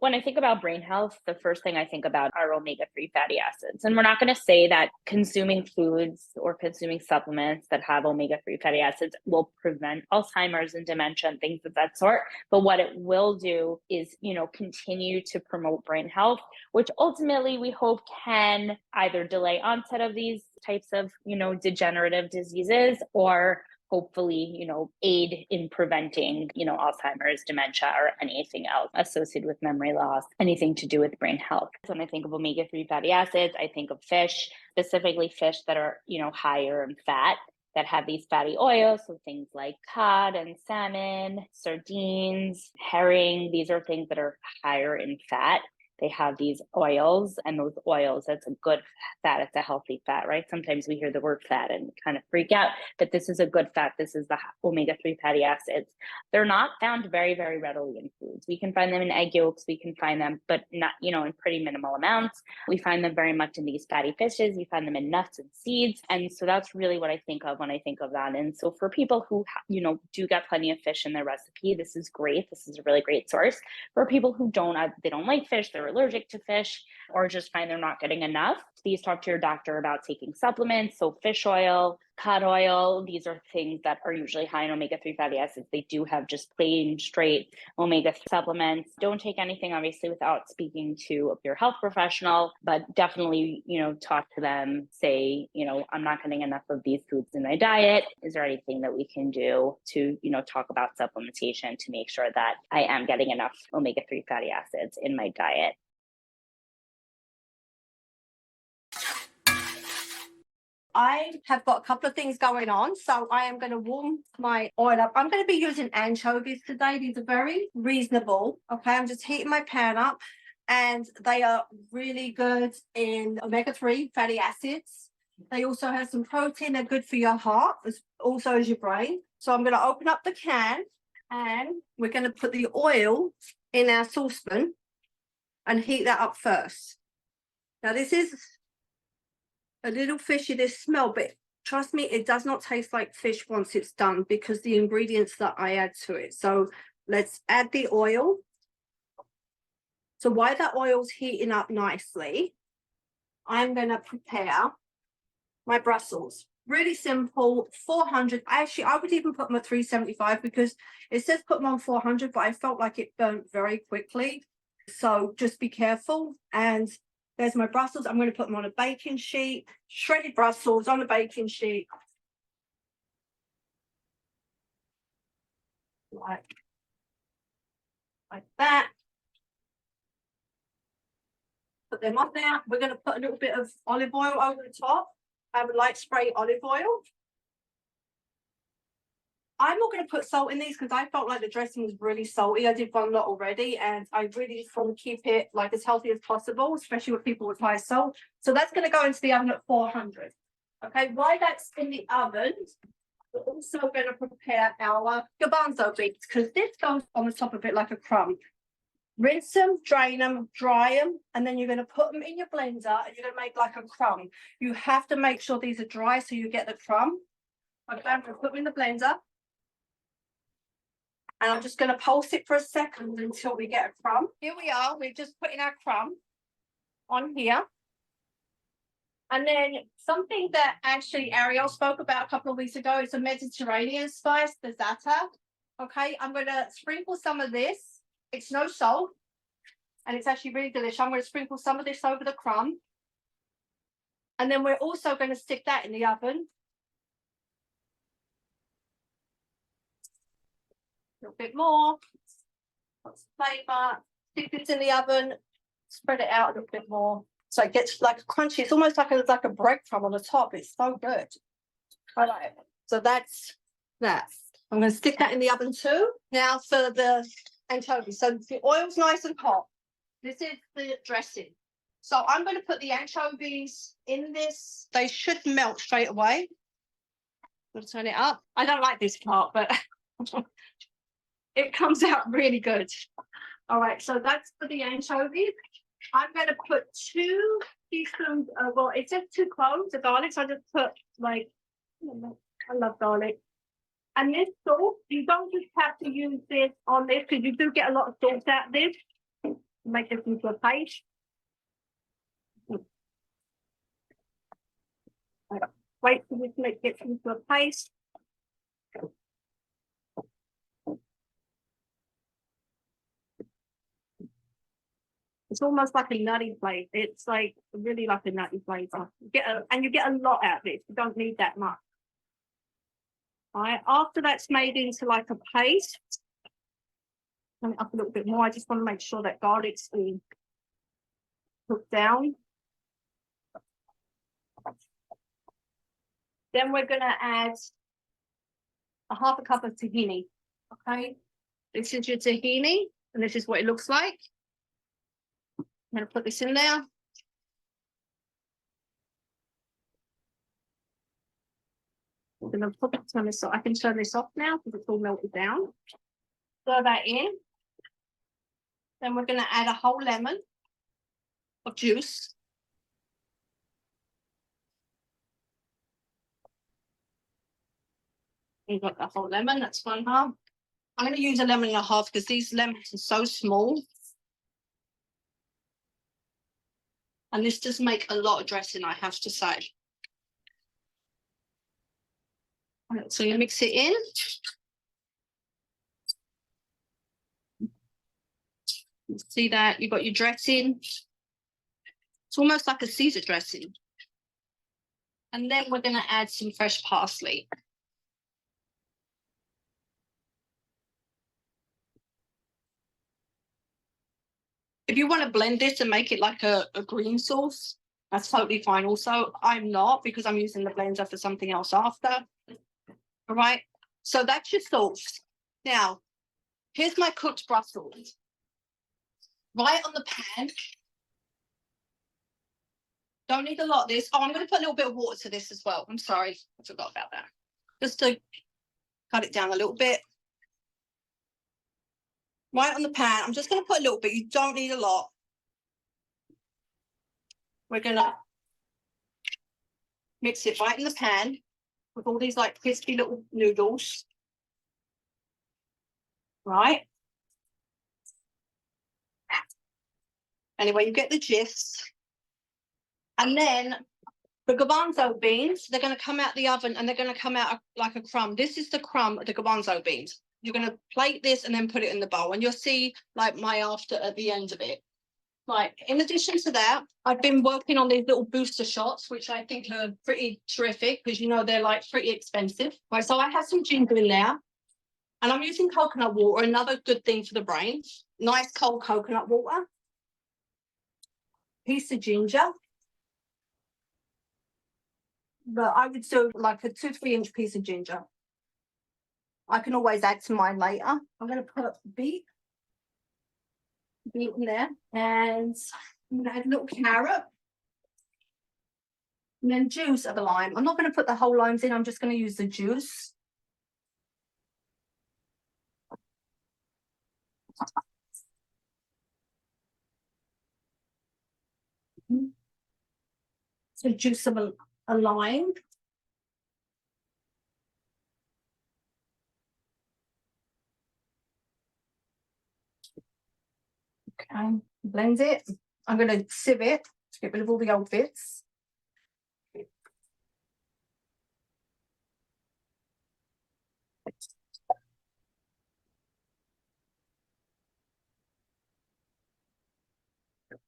When I think about brain health, the first thing I think about are omega-3 fatty acids. And we're not going to say that consuming foods or consuming supplements that have omega-3 fatty acids will prevent Alzheimer's and dementia and things of that sort. But what it will do is, continue to promote brain health, which ultimately we hope can either delay onset of these types of, degenerative diseases, or hopefully, aid in preventing, Alzheimer's, dementia, or anything else associated with memory loss, anything to do with brain health. When I think of omega-3 fatty acids, I think of fish, specifically fish that are, higher in fat, that have these fatty oils. So things like cod and salmon, sardines, herring, these are things that are higher in fat. They have these oils, and those oils, that's a good fat. It's a healthy fat, right? Sometimes we hear the word fat and kind of freak out, but this is a good fat. This is the omega-3 fatty acids. They're not found very, very readily in foods. We can find them in egg yolks. We can find them, but not, in pretty minimal amounts. We find them very much in these fatty fishes. You find them in nuts and seeds. And so that's really what I think of when I think of that. And so for people who, do get plenty of fish in their recipe, this is great. This is a really great source. For people who they don't like fish, they're allergic to fish, or just find they're not getting enough, please talk to your doctor about taking supplements. So fish oil, cod oil, these are things that are usually high in omega-3 fatty acids. They do have just plain straight omega-3 supplements. Don't take anything, obviously, without speaking to your health professional, but definitely, talk to them, say, I'm not getting enough of these foods in my diet. Is there anything that we can do to, talk about supplementation to make sure that I am getting enough omega-3 fatty acids in my diet? I have got a couple of things going on, so I am going to warm my oil up. I'm going to be using anchovies today. These are very reasonable. Okay, I'm just heating my pan up, and they are really good in omega-3 fatty acids. They also have some protein. They're good for your heart, also as your brain. So I'm going to open up the can, and we're going to put the oil in our saucepan and heat that up first. Now, this is a little fishy, this smell, but trust me, it does not taste like fish once it's done because the ingredients that I add to it. So let's add the oil. So while that oil's heating up nicely, I'm going to prepare my brussels. Really simple, 400. Actually, I would even put them at 375 because it says put them on 400, but I felt like it burnt very quickly. So just be careful. And there's my brussels. I'm going to put them on a baking sheet. Shredded brussels on a baking sheet. Like that. Put them on there. We're going to put a little bit of olive oil over the top. I would like spray olive oil. I'm not going to put salt in these because I felt like the dressing was really salty. I did one lot already, and I really just want to keep it like as healthy as possible, especially with people with high salt. So that's going to go into the oven at 400. Okay, while that's in the oven, we're also going to prepare our garbanzo beans because this goes on the top of it like a crumb. Rinse them, drain them, dry them, and then you're going to put them in your blender and you're going to make like a crumb. You have to make sure these are dry so you get the crumb. Okay, I'm going to put them in the blender. And I'm just going to pulse it for a second until we get a crumb. Here we are. We're just putting our crumb on here. And then something that actually Ariel spoke about a couple of weeks ago is a Mediterranean spice, the za'atar. Okay, I'm going to sprinkle some of this. It's no salt. And it's actually really delicious. I'm going to sprinkle some of this over the crumb. And then we're also going to stick that in the oven. A little bit more. Lots of flavour. Stick this in the oven. Spread it out a little bit more. So it gets like crunchy. It's almost like a breadcrumb on the top. It's so good. I like it. So that's that. I'm going to stick that in the oven too. Now for the anchovies. So the oil's nice and hot. This is the dressing. So I'm going to put the anchovies in this. They should melt straight away. I'm going to turn it up. I don't like this part, but it comes out really good. All right, so that's for the anchovies. I'm going to put 2 teaspoons, well, it says 2 cloves of garlic, so I just put like, I love garlic. And this sauce, you don't just have to use this on this because you do get a lot of sauce out of this. Make this into a paste. Wait for this to make it into a paste. It's almost like a nutty flavour. It's like really like a nutty flavour. And you get a lot out of it. You don't need that much. All right. After that's made into like a paste, turn it up a little bit more. I just want to make sure that garlic's all cooked down. Then we're going to add a half a cup of tahini. Okay. This is your tahini, and this is what it looks like. I'm going to put this in there. I'm going to turn this off. I can turn this off now because it's all melted down. Throw that in. Then we're going to add a whole lemon of juice. You've got the whole lemon, that's 1/2. I'm going to use a lemon and a half because these lemons are so small. And this does make a lot of dressing, I have to say. Right, so you mix it in. You see that you've got your dressing. It's almost like a Caesar dressing. And then we're going to add some fresh parsley. If you want to blend this and make it like a green sauce, that's totally fine. Also, I'm not because I'm using the blender for something else after. All right. So that's your sauce. Now, here's my cooked brussels. Right on the pan. Don't need a lot of this. Oh, I'm going to put a little bit of water to this as well. I'm sorry. I forgot about that. Just to cut it down a little bit. Right on the pan. I'm just going to put a little bit. You don't need a lot. We're going to mix it right in the pan with all these like crispy little noodles. Right. Anyway, you get the gist. And then the garbanzo beans, they're going to come out the oven and they're going to come out like a crumb. This is the crumb of the garbanzo beans. You're going to plate this and then put it in the bowl. And you'll see like my after at the end of it. Right. In addition to that, I've been working on these little booster shots, which I think are pretty terrific because, you know, they're like pretty expensive. Right. So I have some ginger in there. And I'm using coconut water, another good thing for the brain. Nice cold coconut water. Piece of ginger. But I would do like a 2-3 inch piece of ginger. I can always add to mine later. I'm going to put beet in there, and I'm going to add a little carrot, and then juice of a lime. I'm not going to put the whole limes in. I'm just going to use the juice. So juice of a lime. Okay, blend it. I'm going to sieve it to get rid of all the old bits.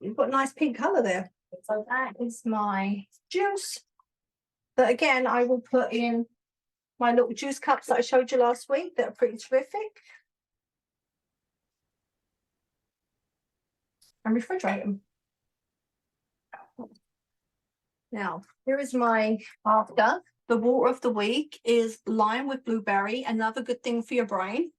You've got a nice pink colour there. So that is my juice. But again, I will put in my little juice cups that I showed you last week that are pretty terrific. And refrigerate them. Now, here is my after. The water of the week is lime with blueberry, another good thing for your brain.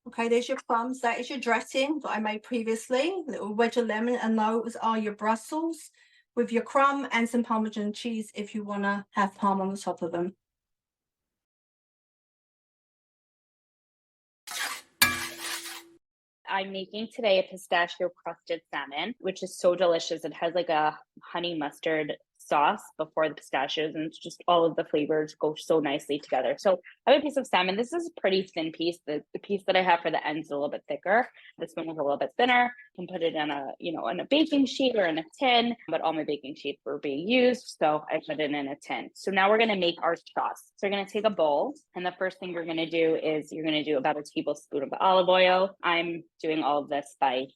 Okay, there's your crumbs. That is your dressing that I made previously. A little wedge of lemon, and those are your brussels with your crumb and some Parmesan cheese if you want to have parm on the top of them. I'm making today a pistachio crusted salmon, which is so delicious. It has like a honey mustard sauce before the pistachios, and it's just all of the flavors go so nicely together. So I have a piece of salmon. This is a pretty thin piece. The piece that I have for the ends is a little bit thicker. This one is a little bit thinner. You can put it in a baking sheet or in a tin, but all my baking sheets were being used, so I put it in a tin. So now we're going to make our sauce. So we're going to take a bowl, and the first thing you're going to do is you're going to do about a tablespoon of olive oil. I'm doing all of this by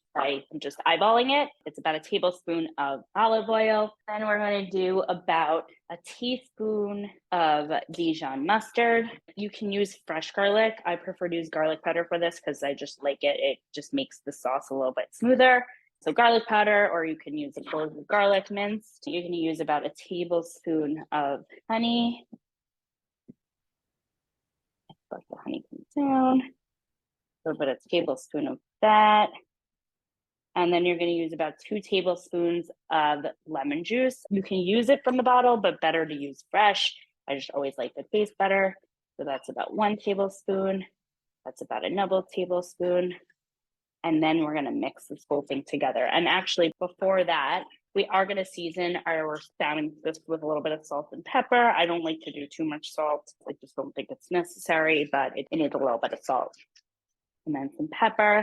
just eyeballing it. It's about a tablespoon of olive oil. Then we're going to do about a teaspoon of Dijon mustard. You can use fresh garlic. I prefer to use garlic powder for this because I just like it. It just makes the sauce a little bit smoother. So garlic powder, or you can use a clove of garlic minced. You're going to use about a tablespoon of honey. Let the honey come down. So about a tablespoon of that. And then you're going to use about 2 tablespoons of lemon juice. You can use it from the bottle, but better to use fresh. I just always like the taste better. So that's about 1 tablespoon. That's about another tablespoon. And then we're going to mix this whole thing together. And actually, before that, we are going to season our salmon just with a little bit of salt and pepper. I don't like to do too much salt. I just don't think it's necessary, but it needs a little bit of salt. And then some pepper.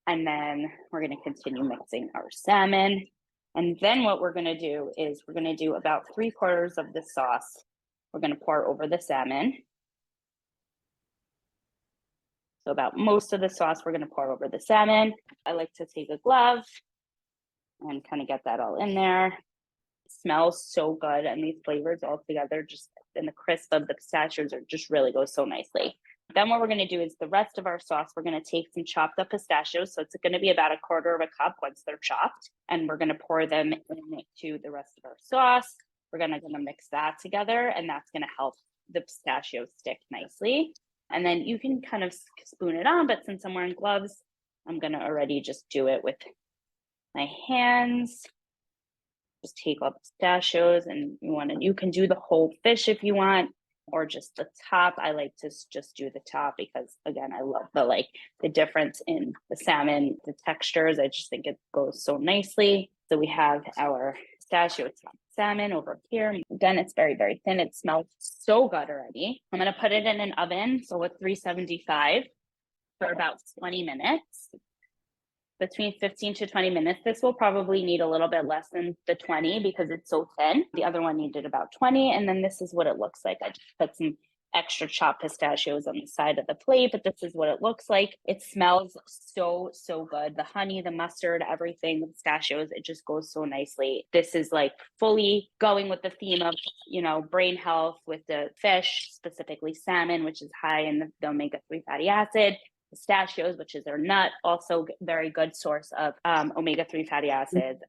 And then we're going to continue mixing our salmon. And then what we're going to do is we're going to do about 3/4 of the sauce. We're going to pour over the salmon. So about most of the sauce, we're going to pour over the salmon. I like to take a glove and kind of get that all in there. It smells so good. And these flavors all together, just in the crisp of the pistachios, are just really go so nicely. Then what we're going to do is the rest of our sauce, we're going to take some chopped up pistachios. So it's going to be about 1/4 cup once they're chopped. And we're going to pour them into the rest of our sauce. We're going to mix that together, and that's going to help the pistachios stick nicely. And then you can kind of spoon it on, but since I'm wearing gloves, I'm going to already just do it with my hands. Just take all the pistachios, and you can do the whole fish if you want, or just the top. I like to just do the top because, again, I love the difference in the salmon, the textures. I just think it goes so nicely. So we have our pistachio salmon over here. Again, it's very, very thin. It smells so good already. I'm going to put it in an oven, so at 375 for about 20 minutes. Between 15 to 20 minutes. This will probably need a little bit less than the 20 because it's so thin. The other one needed about 20. And then this is what it looks like. I just put some extra chopped pistachios on the side of the plate, but this is what it looks like. It smells so, so good. The honey, the mustard, everything, the pistachios, it just goes so nicely. This is like fully going with the theme of, brain health with the fish, specifically salmon, which is high in the omega-3 fatty acid. Pistachios, which is their nut, also very good source of omega-3 fatty acids.